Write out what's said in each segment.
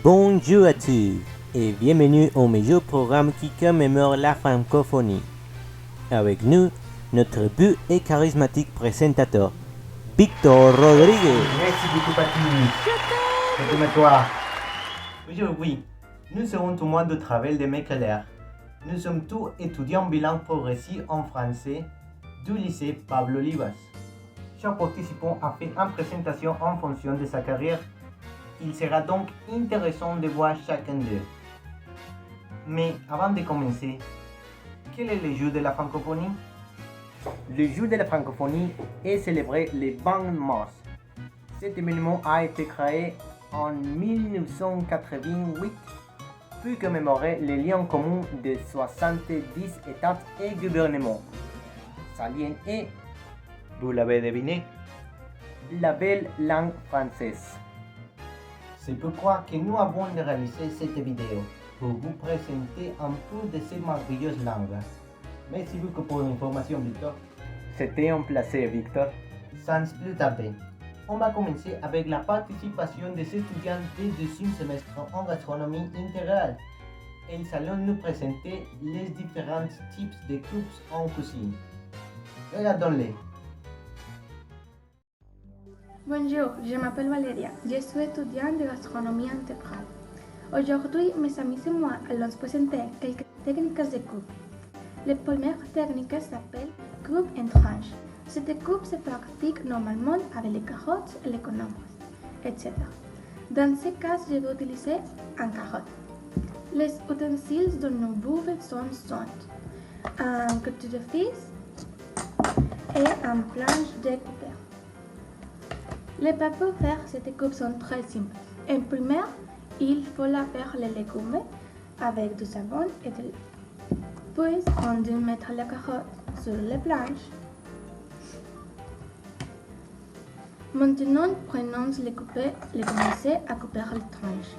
Bonjour à tous et bienvenue au meilleur programme qui commémore la francophonie. Avec nous, notre beau et charismatique présentateur, Victor Rodriguez. Merci beaucoup, Patrick. Retourne-toi. Aujourd'hui, nous serons témoins du travail de mes collègues. Nous sommes tous étudiants bilingues progressifs en français du lycée Pablo Olivas. Chaque participant a fait une présentation en fonction de sa carrière. Il sera donc intéressant de voir chacun d'eux. Mais avant de commencer, quel est le jour de la francophonie? Le jour de la francophonie est célébré le 20 mars. Cet événement a été créé en 1988 pour commémorer les liens communs de 70 États et gouvernements. Ce lien est, vous l'avez deviné, la belle langue française. C'est pourquoi que nous avons réalisé cette vidéo pour vous présenter un peu de cette merveilleuse langue. Merci beaucoup pour l'information, Victor. C'était un plaisir, Victor. Sans plus tarder, on va commencer avec la participation des étudiants du deuxième semestre en gastronomie intégrale. Ils allont nous présenter les différents types de coupes en cuisine. Regardons-les. Bonjour, je m'appelle Valeria, je suis étudiante de gastronomie intégrale. Aujourd'hui, mes amis et moi allons présenter quelques techniques de coupe. La première technique s'appelle coupe en tranches. Cette coupe se pratique normalement avec les carottes et les conombres, etc. Dans ce cas, je vais utiliser un carotte. Les ustensiles dont nous avons besoin sont un couteau de fils et une planche de couper. Les pas pour faire cette coupe sont très simples. En premier, il faut laver les légumes avec du savon et de l'eau. Puis, on doit mettre la carotte sur les planches. Maintenant, prenons les coupes et commençons à couper les tranches.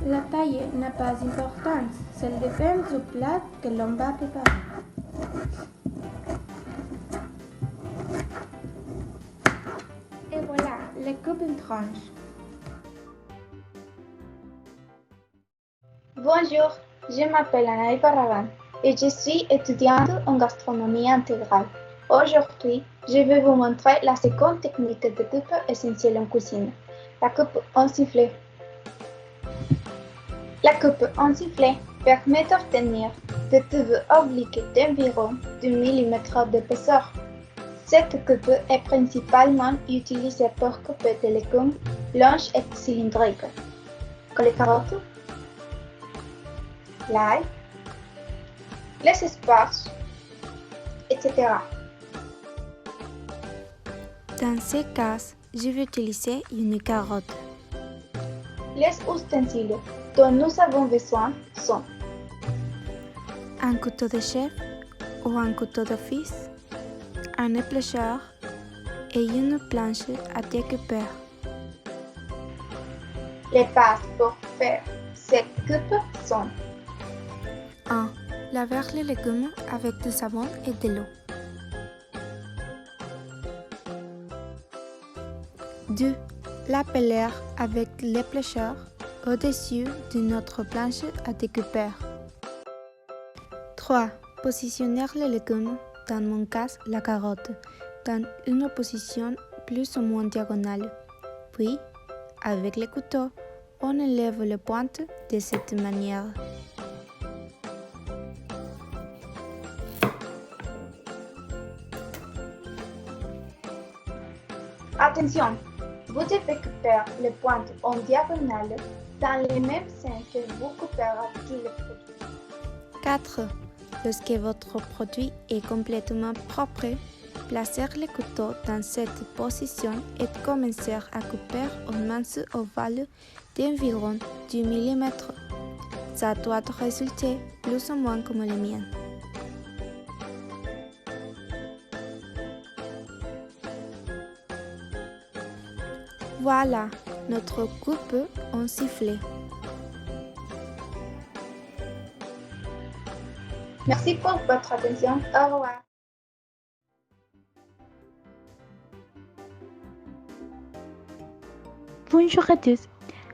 La taille n'a pas d'importance, celle dépend du plat que l'on va préparer. Et voilà, les coupes en tranches. Bonjour, je m'appelle Anaï Barragan et je suis étudiante en gastronomie intégrale. Aujourd'hui, je vais vous montrer la seconde technique de coupe essentielle en cuisine, la coupe en sifflet. La coupe en sifflet permet d'obtenir des tubes obliques d'environ 2 mm d'épaisseur. Cette coupe est principalement utilisée pour couper des légumes blancs et cylindriques, comme les carottes, l'ail, les asperges, etc. Dans ce cas, je vais utiliser une carotte. Les ustensiles dont nous avons besoin sont un couteau de chef ou un couteau d'office, un éplucheur et une planche à découper. Les bases pour faire cette coupe sont 1. Laver les légumes avec du savon et de l'eau. 2. La peler avec l'éplucheur au-dessus de notre planche à découper. 3. Positionner les légumes, dans mon cas la carotte, dans une position plus ou moins diagonale. Puis, avec le couteau, on enlève les pointes de cette manière. Attention, vous devez couper les pointes en diagonale dans le même sens que vous couperez tout le produit. 4. Lorsque votre produit est complètement propre, placez le couteau dans cette position et commencez à couper un mince ovale d'environ 10 mm. Ça doit résulter plus ou moins comme le mien. Voilà notre coupe en sifflet. Merci pour votre attention. Au revoir. Bonjour à tous,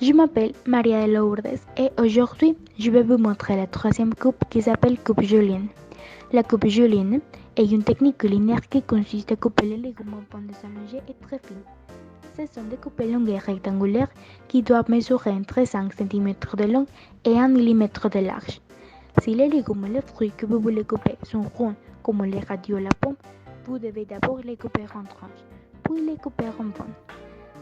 je m'appelle Maria de Lourdes et aujourd'hui je vais vous montrer la troisième coupe qui s'appelle coupe julienne. La coupe julienne est une technique culinaire qui consiste à couper les légumes en bandes allongées et très fines. Ce sont des coupes longues et rectangulaires qui doivent mesurer entre 5 cm de long et 1 mm de large. Si les légumes et les fruits que vous voulez couper sont ronds comme les radis ou la pomme, vous devez d'abord les couper en tranches, puis les couper en bandes.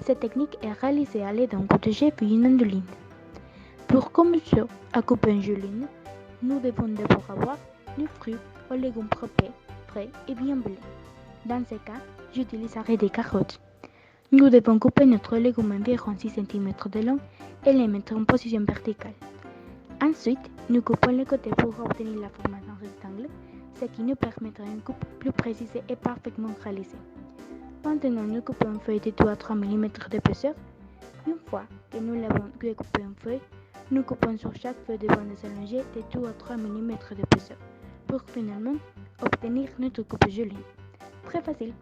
Cette technique est réalisée à l'aide d'un couteau puis une mandoline. Pour commencer à couper une julienne, nous devons d'abord avoir nos fruits ou légumes propres, frais et bien blés. Dans ce cas, j'utiliserai des carottes. Nous devons couper notre légume environ 6 cm de long et les mettre en position verticale. Ensuite, nous coupons les côtés pour obtenir la forme d'un rectangle, ce qui nous permettra une coupe plus précise et parfaitement réalisée. Maintenant, nous coupons une feuille de 2 à 3 mm d'épaisseur. Une fois que nous l'avons découpé en feuille, nous coupons sur chaque feuille de bandes allongées de 2 à 3 mm d'épaisseur pour finalement obtenir notre coupe julienne. Très facile.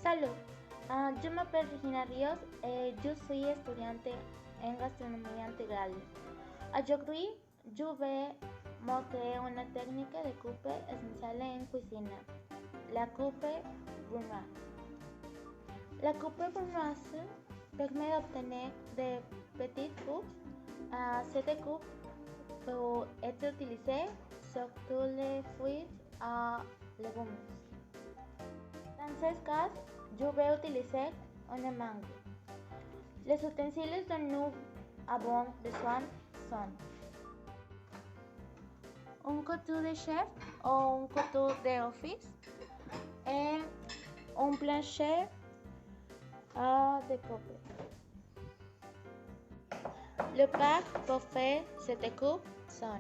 Salut, je m'appelle Regina Rios et je suis étudiante en gastronomie intégrale. Aujourd'hui, je vais montrer une technique de coupe essentielle en cuisine, la coupe brunoise. La coupe brunoise permet d'obtenir des petites coupes. Cette coupe peut être utilisée sur tous les fruits et légumes. Dans ce cas, je vais utiliser une mangue. Les ustensiles dont nous avons besoin sont un couteau de chef ou un couteau d'office et un plancher de coupe. Le pack pour faire cette coupe sont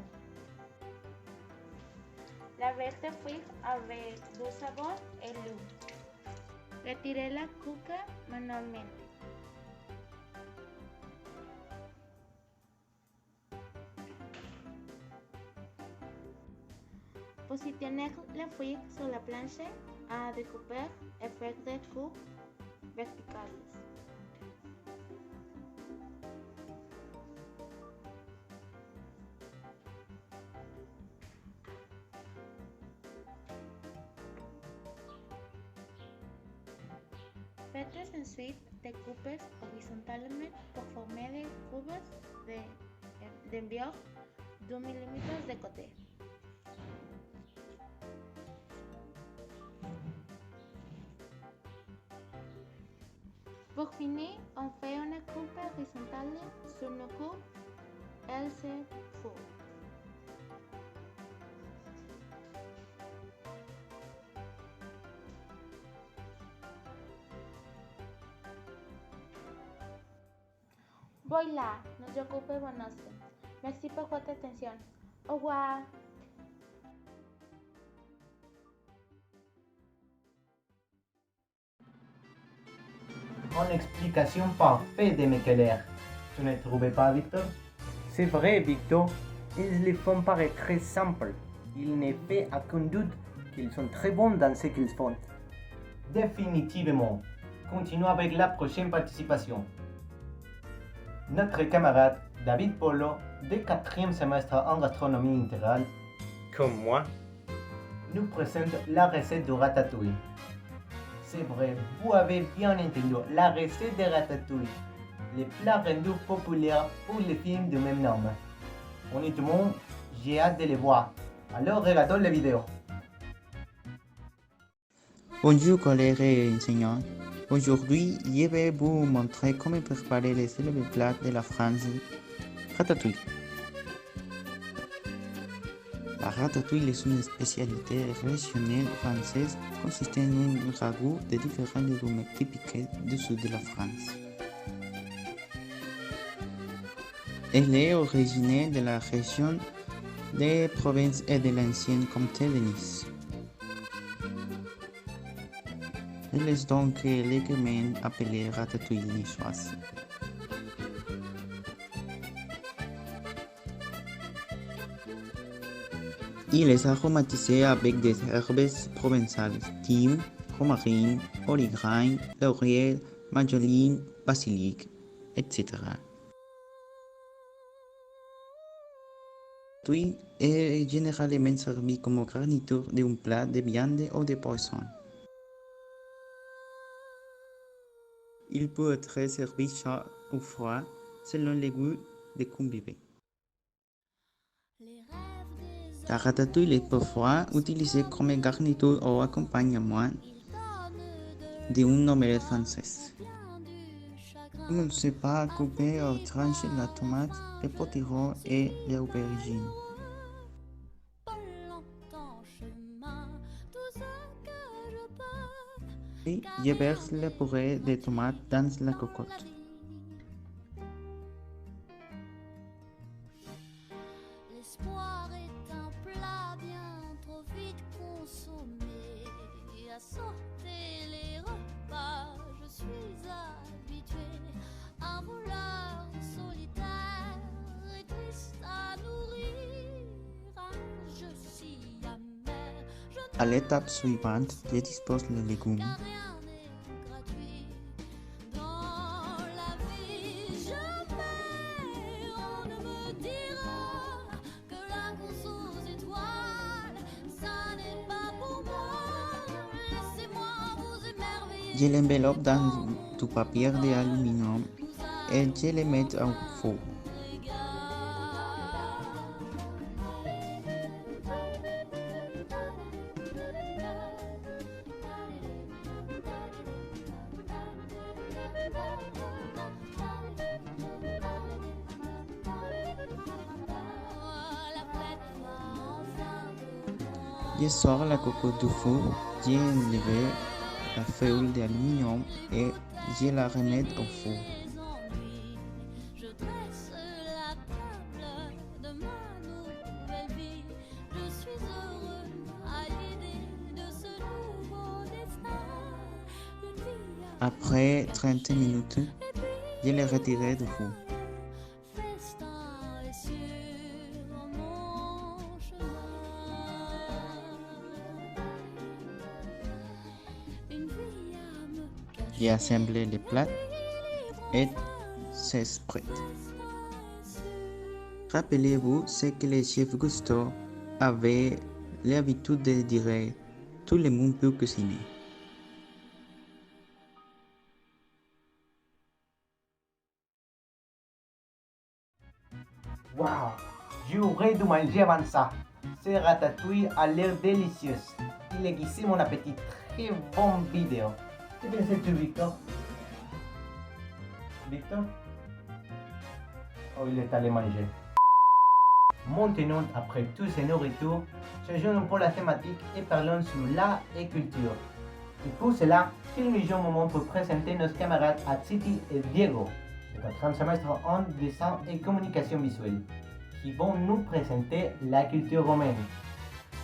laver les fruits avec du savon et l'eau. Retirer la coupe manuellement. Positionner les fruits sur la planche à découper et faire des coupes verticales. Faites ensuite des coupes horizontalement pour former des courbes d'environ 2 mm de côté. Pour finir, on fait une coupe horizontale sur nos coupes, elle se fourre. Voilà, notre coupe est bonne. Merci pour votre attention. Au revoir. Une explication parfaite de mes colères. Tu ne trouves pas, Victor? C'est vrai, Victor, ils les font paraître très simples. Il n'est fait aucun doute qu'ils sont très bons dans ce qu'ils font. Définitivement. Continuons avec la prochaine participation. Notre camarade David Polo, de 4e semestre en gastronomie intégrale, Comme moi. nous présente la recette du ratatouille. C'est vrai, vous avez bien entendu, la recette de ratatouille, le plat rendu populaire pour les films du même nom. Honnêtement, j'ai hâte de les voir. Alors regardons la vidéo. Bonjour collègues et enseignants. Aujourd'hui, je vais vous montrer comment préparer les célèbres plats de la France, ratatouille. La ratatouille est une spécialité régionale française consistant en un ragoût de différents légumes typiques du sud de la France. Elle est originaire de la région des Provences et de l'ancienne comté de Nice. et laisse donc que légumes appelés ratatouille choisissent. Il est aromatisé avec des herbes provençales, thym, romarin, origrain, laurier, marjolaine, basilic, etc. Ratatouille est généralement servi comme garniture d'un plat de viande ou de poisson. Il peut être servi chaud ou froid selon le goût des convives. La ratatouille est parfois utilisée comme garniture ou accompagnement d'une omelette française. On ne sait pas couper ou trancher la tomate, le potiron et les aubergines. Puis, je verse la purée de tomates dans la cocotte. L'espoir est un plat bien trop vite consommé. À sortir les repas, je suis habituée. Un voleur solitaire et triste à nourrir. Je suis amère. À l'étape suivante, je dispose les légumes. Car rien n'est gratuit dans la vie. Jamais on ne me dira que la course aux étoiles, ça n'est pas pour moi. Laissez-moi vous émerveiller. Je l'enveloppe dans du papier d'aluminium et je le mets au four. Je sors la cocotte du four, j'ai enlevé la feuille d'aluminium et je la remets au four. Je dresse la table de ma nouvelle vie. Je suis heureux à l'idée de ce nouveau destin. Une vie à Après 30 minutes, je l'ai retiré du four. festin est sur mon chemin. Une vie à me cacher. J'ai assemblé les plats et c'est prêt. Rappelez-vous ce que le chef Gusto avait l'habitude de dire, tout le monde peut cuisiner. Waouh, j'aurais dû manger avant ça. Ce ratatouille a l'air délicieux. Il aiguisait mon appétit. Très bonne vidéo. Que penses-tu, Victor? Victor? Oh, il est allé manger. Maintenant, après toutes ces nourritures, changeons un peu la thématique et parlons sur l'art et culture. Et pour cela, c'est le meilleur moment pour présenter nos camarades Atsiti et Diego, le 4e semestre en dessin et communication visuelle, qui vont nous présenter la culture romaine.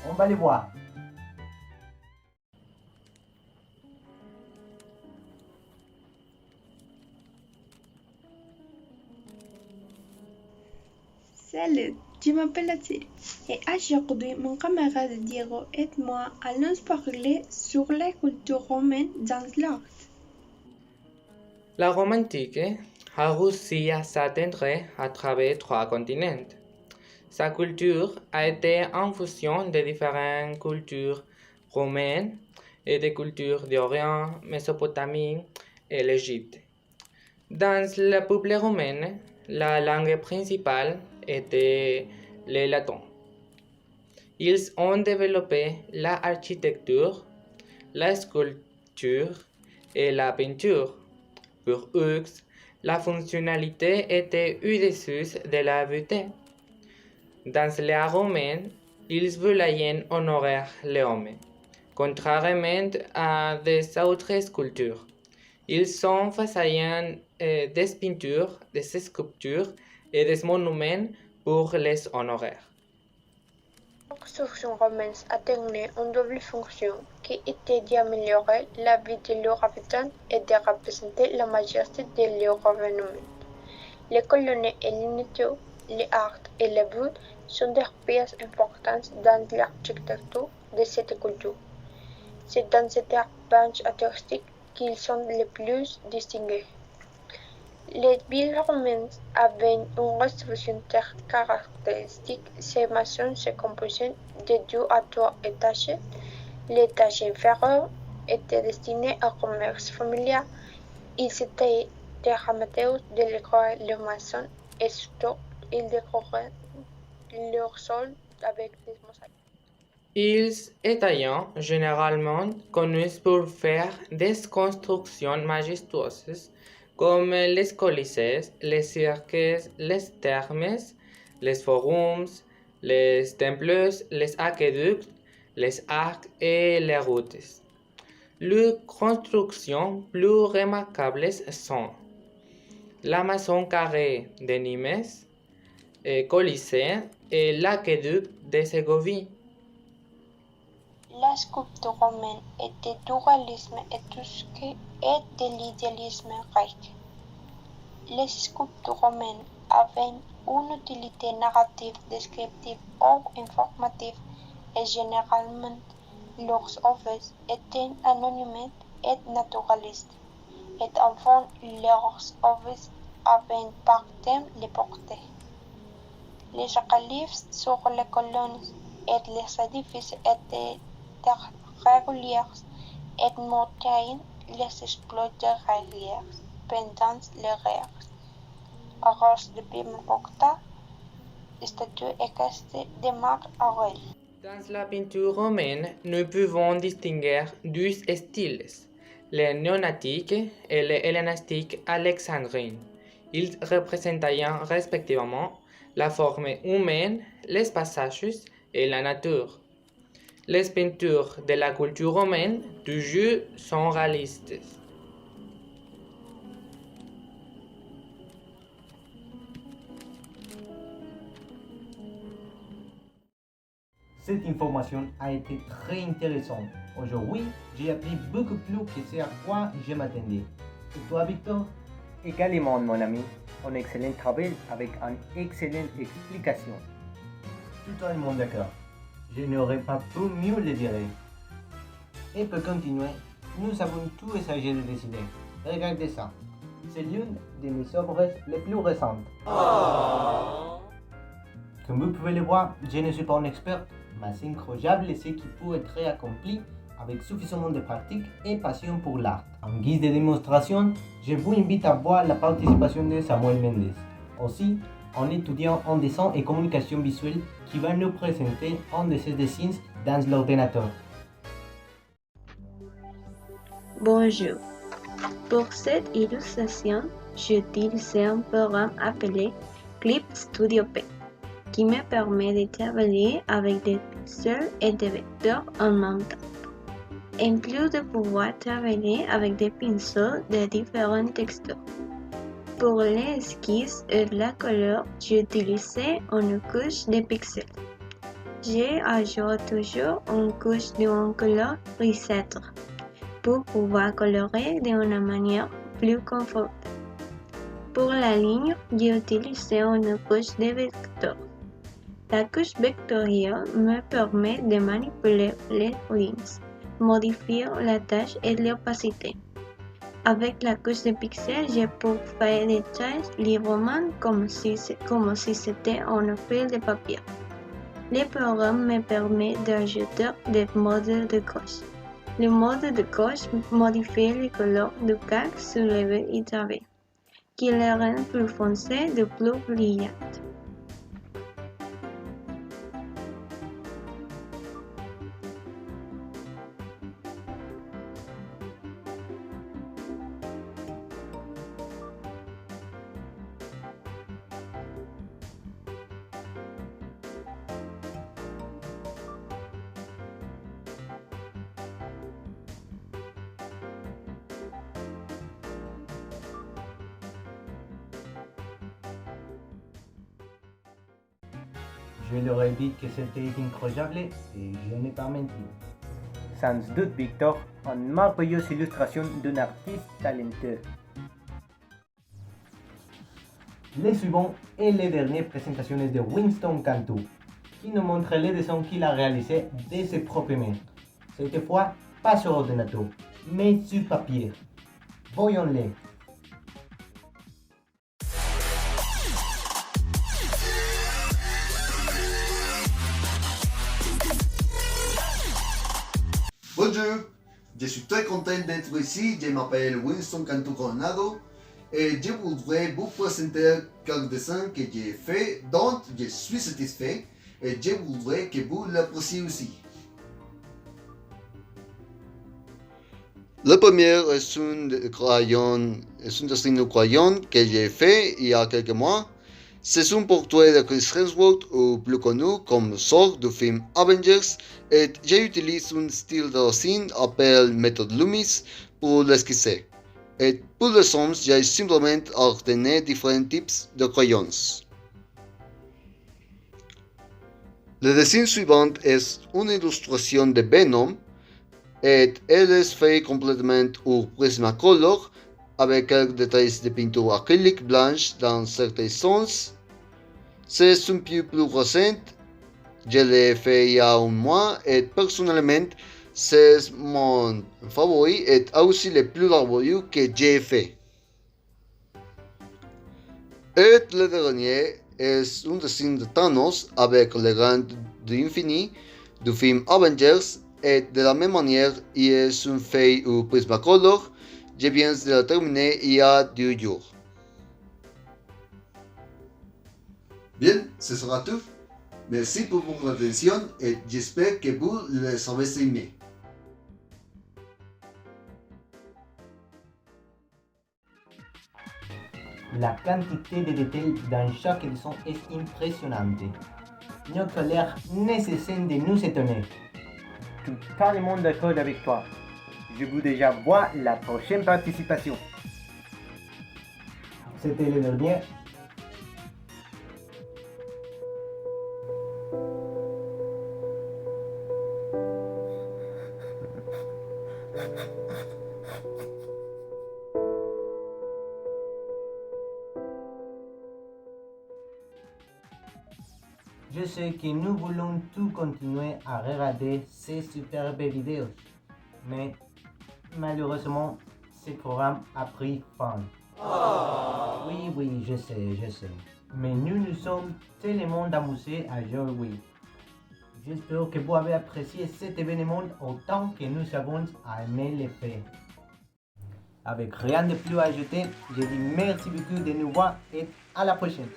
On va les voir. Salut, je m'appelle Atsiri et aujourd'hui mon camarade Diego et moi allons parler sur la culture romaine dans l'art. La Rome antique a réussi à s'atteindre à travers 3 continents. Sa culture a été en fusion de différentes cultures romaines et des cultures d'Orient, Mésopotamie et l'Égypte. Dans le peuple romain, la langue principale était le latin. Ils ont développé l'architecture, la sculpture et la peinture. Pour eux, la fonctionnalité était au-dessus de la beauté. Dans l'art romain, ils voulaient honorer l'homme, contrairement à des autres cultures. Ils ont fait des peintures, des sculptures et des monuments pour les honorer. La construction romaine atteignait une double fonction qui était d'améliorer la vie de leurs habitants et de représenter la majesté de leur gouvernement. Les colonnes et les niveaux, les arcs et les voûtes sont des pièces importantes dans l'architecture de cette culture. C'est dans cette branche artistique qu'ils sont les plus distingués. Les villes romaines avaient une construction très caractéristique. Ces maisons se composaient de 2 à 3 étages. L'étage inférieur était destiné au commerce familial. Ils étaient des amateurs de décorer leurs maisons et surtout ils décoraient leurs sols avec des mosaïques. Ils étaient généralement connus pour faire des constructions majestueuses comme les colisées, les cirques, les thermes, les forums, les temples, les aqueducs, les arcs et les routes. Les constructions plus remarquables sont la maison carrée de Nîmes, Colisée et l'aqueduc de Ségovie. La sculpture romaine était du réalisme étrusque et de l'idéalisme grec. Les sculptures romaines avaient une utilité narrative, descriptive ou informative et généralement leurs œuvres étaient anonymes et naturalistes, et enfin leurs œuvres avaient par thème les portraits. Les reliefs sur les colonnes et les édifices étaient réguliers et montraient les exploits des guerriers pendant les guerres. Arros de Pimocta, statues équestres de Marc Aurèle. Dans la peinture romaine, nous pouvons distinguer 2 styles, le néonathique et le hellénistique alexandrin. Ils représentaient respectivement la forme humaine, les passages et la nature. Les peintures de la culture romaine toujours sont réalistes. Cette information a été très intéressante. Aujourd'hui, j'ai appris beaucoup plus que ce à quoi je m'attendais. Et toi, Victor? Également, mon ami, un excellent travail avec une excellente explication. Totalement d'accord. Je n'aurais pas pu mieux le dire. Et pour continuer, nous avons tout essayé de décider. Regardez ça. C'est l'une de mes œuvres les plus récentes. Comme vous pouvez le voir, je ne suis pas un expert, mais c'est incroyable ce qui peut être accompli avec suffisamment de pratique et passion pour l'art. En guise de démonstration, je vous invite à voir la participation de Samuel Mendes. Aussi, un étudiant en dessin et communication visuelle qui va nous présenter un de ses dessins dans l'ordinateur. Bonjour. Pour cette illustration, j'ai utilisé un programme appelé Clip Studio P, qui me permet de travailler avec des pixels et des vecteurs en même temps. En plus de pouvoir travailler avec des pinceaux de différentes textures. Pour les esquisses et la couleur, j'ai utilisé une couche de pixels. J'ai ajouté toujours une couche d'une couleur grisâtre pour pouvoir colorer d'une manière plus confortable. Pour la ligne, j'ai utilisé une couche de vecteurs. La couche vectorielle me permet de manipuler les lignes, modifier la taille et l'opacité. Avec la couche de pixels, je peux faire des traits librement comme si c'était un fil de papier. Le programme me permet d'ajouter des modes de gauche. Le mode de gauche modifie les couleurs du calque soulevé et travé, qui les rend plus foncées et plus brillantes. Je leur ai dit que c'était incroyable et je n'ai pas menti. Sans doute, Victor, une merveilleuse illustration d'un artiste talentueux. Les suivants et les dernières présentations de Winston Cantu, qui nous montre les dessins qu'il a réalisés de ses propres mains. Cette fois, pas sur ordinateur, mais sur papier. Voyons-les. Bonjour, je suis très content d'être ici. Je m'appelle Winston Cantu Coronado et je voudrais vous présenter quelques dessins que j'ai faits dont je suis satisfait et je voudrais que vous l'appréciez aussi. Le premier est un dessin de crayon que j'ai fait il y a quelques mois. C'est un portrait de Chris Hemsworth, ou plus connu comme Thor du film Avengers, et j'utilise un style de dessin appelé méthode Loomis pour l'esquisser. Et pour les sommes, j'ai simplement ordonné différents types de crayons. Le dessin suivant est une illustration de Venom, et elle est faite complètement au Prismacolor, avec quelques détails de peinture acrylique blanche dans certains sens. C'est un peu plus récent, je l'ai fait il y a un mois et personnellement c'est mon favori et aussi le plus laborieux que j'ai fait. Et le dernier est un dessin de Thanos avec le grand de l'infini du film Avengers et de la même manière il est un fait au Prismacolor. Je viens de le terminer il y a 2 jours. Bien, ce sera tout. Merci pour votre attention et j'espère que vous les avez aimés. La quantité de détails dans chaque dessin est impressionnante. Notre l'air nécessaire de nous étonner. Totalement d'accord avec toi. Je veux déjà voir la prochaine participation. C'était le dernier. Je sais que nous voulons tout continuer à regarder ces superbes vidéos, mais malheureusement, ce programme a pris fin. Oui, je sais. Mais nous nous sommes tellement amusés à jouer. J'espère que vous avez apprécié cet événement autant que nous avons aimé le faire. Avec rien de plus à ajouter, je dis merci beaucoup de nous voir et à la prochaine.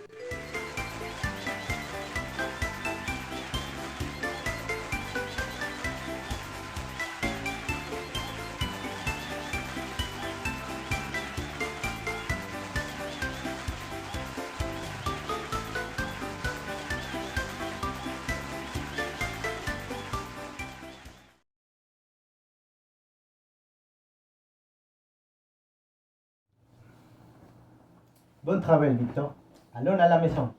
Bon travail, Victor. Allons à la maison.